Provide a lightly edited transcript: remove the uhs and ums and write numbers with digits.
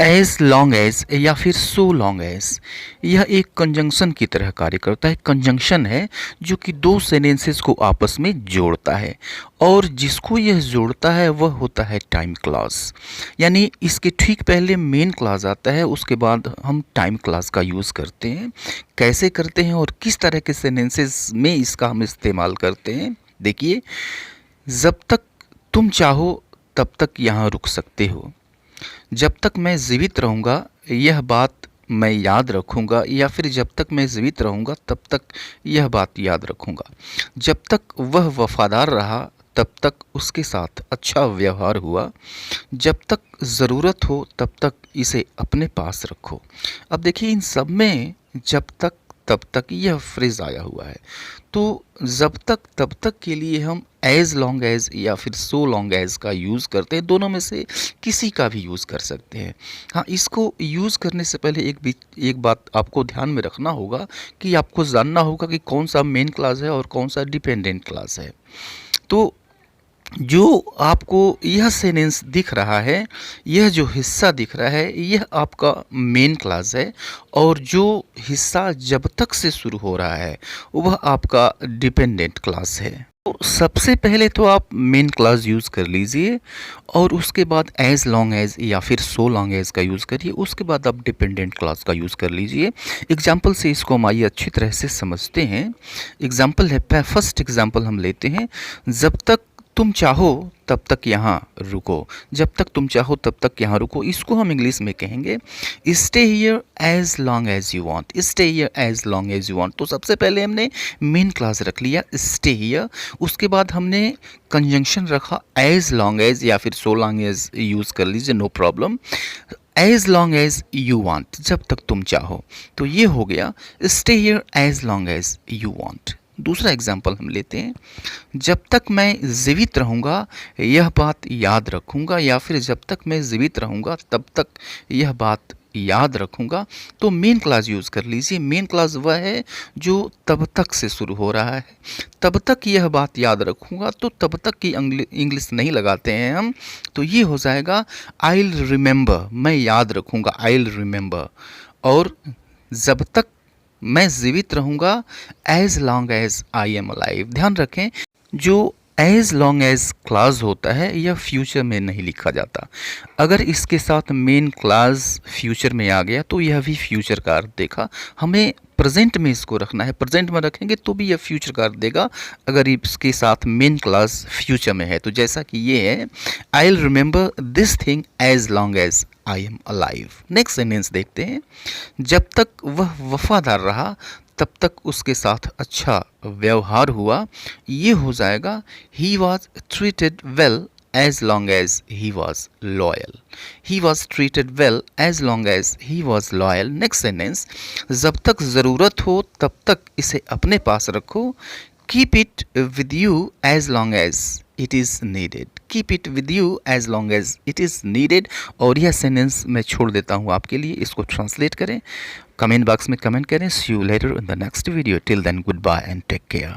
As long as या फिर so long as, यह एक कंजंक्शन की तरह कार्य करता है। कंजंक्शन है जो कि दो सेंटेंसेस को आपस में जोड़ता है, और जिसको यह जोड़ता है वह होता है टाइम क्लॉज। यानी इसके ठीक पहले मेन क्लॉज आता है, उसके बाद हम टाइम क्लॉज का यूज़ करते हैं। कैसे करते हैं और किस तरह के सेंटेंसेस में इसका हम इस्तेमाल करते हैं, देखिए। जब तक तुम चाहो तब तक यहाँ रुक सकते हो। जब तक मैं जीवित रहूँगा यह बात मैं याद रखूँगा, या फिर जब तक मैं जीवित रहूँगा तब तक यह बात याद रखूँगा। जब तक वह वफादार रहा तब तक उसके साथ अच्छा व्यवहार हुआ। जब तक ज़रूरत हो तब तक इसे अपने पास रखो। अब देखिए, इन सब में जब तक तब तक यह फ्रेज आया हुआ है। तो जब तक तब तक के लिए हम एज लॉन्ग एज या फिर सो लॉन्ग एज का यूज़ करते हैं। दोनों में से किसी का भी यूज़ कर सकते हैं। हाँ, इसको यूज़ करने से पहले एक बात आपको ध्यान में रखना होगा कि आपको जानना होगा कि कौन सा मेन क्लास है और कौन सा डिपेंडेंट क्लास है। तो जो आपको यह सेंटेंस दिख रहा है, यह जो हिस्सा दिख रहा है, यह आपका मेन क्लास है, और जो हिस्सा जब तक से शुरू हो रहा है वह आपका डिपेंडेंट क्लास है। तो सबसे पहले तो आप मेन क्लास यूज़ कर लीजिए, और उसके बाद एज लॉन्ग एज या फिर सो लॉन्ग एज का यूज़ करिए। उसके बाद आप डिपेंडेंट क्लास का यूज़ कर लीजिए। एग्जाम्पल से इसको हम आइए अच्छी तरह से समझते हैं। एग्जाम्पल है, फर्स्ट एग्जाम्पल हम लेते हैं। जब तक तुम चाहो तब तक यहाँ रुको। जब तक तुम चाहो तब तक यहाँ रुको, इसको हम इंग्लिश में कहेंगे stay here as long as you want. Stay here as long as you want. तो सबसे पहले हमने मेन क्लास रख लिया स्टे हियर, उसके बाद हमने कंजंक्शन रखा एज लॉन्ग एज या फिर सो लॉन्ग एज यूज़ कर लीजिए, no problem. As long as you want, जब तक तुम चाहो। तो ये हो गया stay here as long as you want. दूसरा एग्जाम्पल हम लेते हैं। जब तक मैं जीवित रहूँगा यह बात याद रखूँगा, या फिर जब तक मैं जीवित रहूँगा तब तक यह बात याद रखूँगा। तो मेन क्लास यूज़ कर लीजिए। मेन क्लास वह है जो तब तक से शुरू हो रहा है। तब तक यह बात याद रखूँगा, तो तब तक की इंग्लिश नहीं लगाते हैं हम। तो ये हो जाएगा आई विल रिमेंबर, मैं याद रखूँगा, आई विल रिमेंबर। और जब तक मैं जीवित रहूँगा as long as I am alive. ध्यान रखें, जो एज लॉन्ग एज क्लास होता है यह फ्यूचर में नहीं लिखा जाता। अगर इसके साथ मेन क्लास फ्यूचर में आ गया तो यह भी फ्यूचर का अर्थ देगा। हमें प्रेजेंट में इसको रखना है, प्रेजेंट में रखेंगे तो भी यह फ्यूचर का अर्थ देगा अगर इसके साथ मेन क्लास फ्यूचर में है। तो जैसा कि ये है, I will remember this thing as long as I am alive. Next sentence देखते हैं। जब तक वह वफादार रहा तब तक उसके साथ अच्छा व्यवहार हुआ। ये हो जाएगा he was treated well as long as he was loyal. He was treated well as long as he was loyal. Next sentence, जब तक ज़रूरत हो तब तक इसे अपने पास रखो। Keep it with you as long as it is needed. Keep it with you as long as it is needed. और यह सेंटेंस मैं छोड़ देता हूँ आपके लिए, इसको ट्रांसलेट करें, कमेंट बॉक्स में कमेंट करें। See you later in the next video. Till then, goodbye and take care.